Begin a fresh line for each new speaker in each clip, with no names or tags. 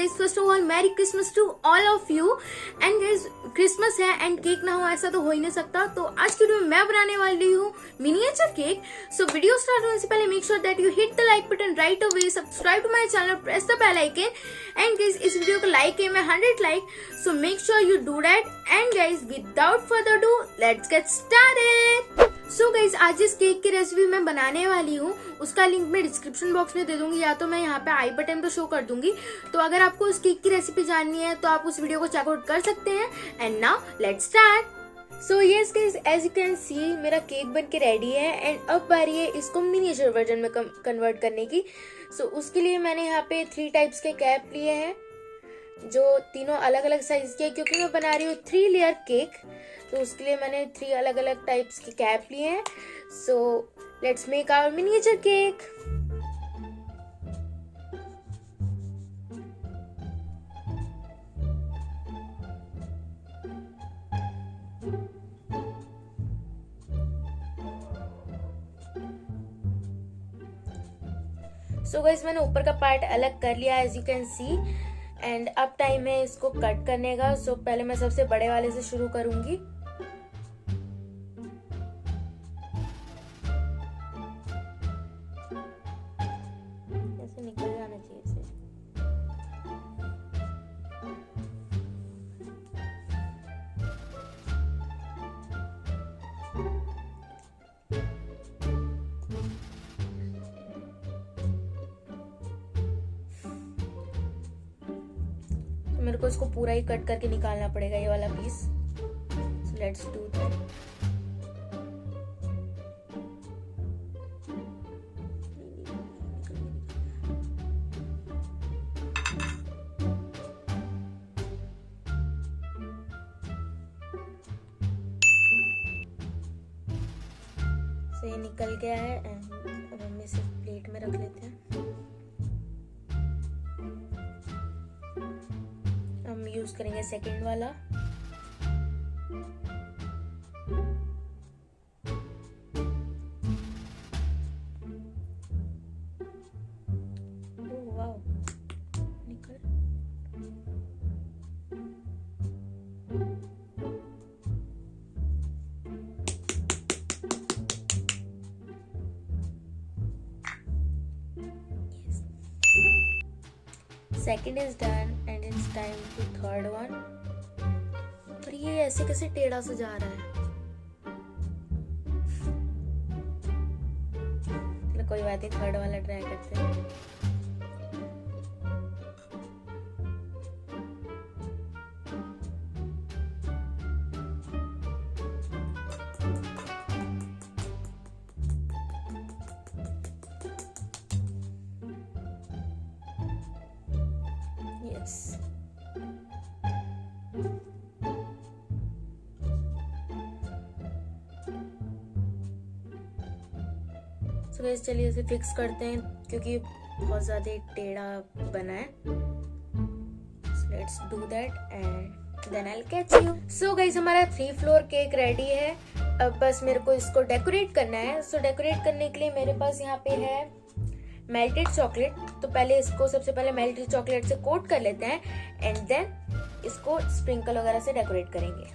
Guys first of all merry Christmas to all of you. And guys Christmas है and cake ना हो ऐसा तो हो ही नहीं सकता, तो आज की वीडियो में मैं बनाने वाली हूँ miniature cake. So video start होने से पहले make sure that you hit the like button right away, subscribe to my channel, press the bell icon. And guys इस वीडियो को लाइक है मैं 100 like, so make sure you do that. And guys without further do let's get started. So guys आज जिस cake की recipe मैं बनाने वाली हूँ उसका लिंक मैं डिस्क्रिप्शन बॉक्स में दे दूंगी, या तो मैं यहाँ पे आई बटन पे शो कर दूंगी। तो अगर आपको उस केक की रेसिपी जाननी है तो आप उस वीडियो को चेकआउट कर सकते हैं। And now let's start. So yes guys as you can see मेरा केक बन के रेडी है एंड अब बारी है इसको मिनिएचर वर्जन में कन्वर्ट करने की। सो उसके लिए मैंने यहाँ पे 3 टाइप्स के कैप लिए हैं जो तीनों अलग अलग साइज के, क्योंकि मैं बना रही हूँ 3 लेयर केक, तो उसके लिए मैंने 3 अलग अलग टाइप्स के कैप लिए हैं। So let's make our miniature cake. So guys मैंने ऊपर का पार्ट अलग कर लिया as you can see, and अब टाइम है इसको कट करने का। सो पहले मैं सबसे बड़े वाले से शुरू करूंगी। ऐसे निकल जाना चाहिए इसे। मेरे को इसको पूरा ही कट करके निकालना पड़ेगा ये वाला piece. So let's do that. So ये निकल गया है एंड अब हम इसे प्लेट में रख लेते हैं। हम यूज करेंगे सेकंड वाला। ओह वाओ, निकल। Second is done and it's time to third one। पर ये ऐसे कैसे टेढ़ा सा जा रहा है? चलो कोई बात नहीं, थर्ड वाला ट्राई करते हैं। सो गाइस चलिए इसे फिक्स करते हैं क्योंकि बहुत ज्यादा टेढ़ा बना है। Let's do that and then I will catch you. So guys हमारा 3 फ्लोर केक रेडी है। अब बस मेरे को इसको डेकोरेट करना है। सो डेकोरेट करने के लिए मेरे पास यहाँ पे है मेल्टेड चॉकलेट। तो पहले इसको सबसे पहले मेल्टेड चॉकलेट से कोट कर लेते हैं एंड देन इसको स्प्रिंकल वगैरह से डेकोरेट करेंगे।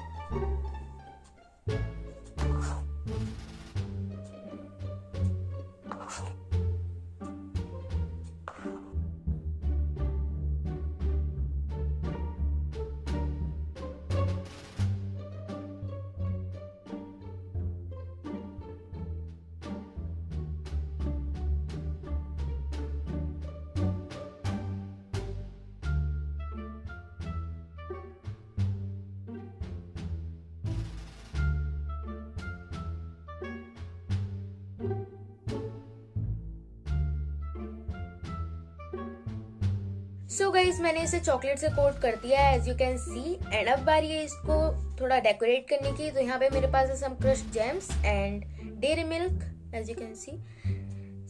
सो गाइज मैंने इसे चॉकलेट से कोट कर दिया है as you can see, and अब बारी है इसको थोड़ा डेकोरेट करने की। तो यहाँ पे मेरे पास है some crushed Gems and Dairy Milk as you can see.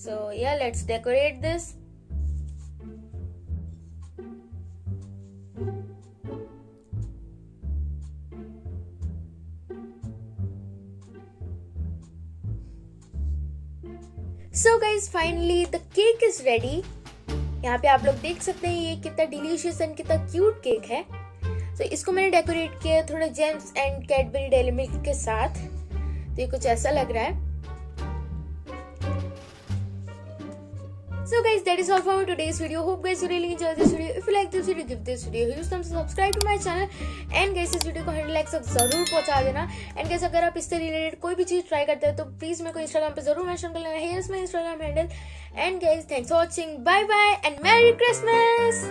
So yeah let's decorate this. So guys, finally the cake is ready यहाँ पे आप लोग देख सकते हैं ये कितना डिलीशियस एंड कितना क्यूट केक है। तो इसको मैंने डेकोरेट किया थोड़ा James and Cadbury dairy milk के साथ। तो ये कुछ ऐसा लग रहा है। So guys, that is all for today's video. Hope guys you really enjoy this video. If you like this video, give this video a huge thumbs up, subscribe to my channel and guys इस video को 100 likes तक जरूर पहुंचा देना। And guys अगर आप इससे related कोई भी चीज ट्राई करते हैं तो प्लीज मेरे को इंस्टाग्राम पे जरूर मेंशन कर लेना। Here is my Instagram handle. And guys thanks for watching. Bye bye and Merry Christmas.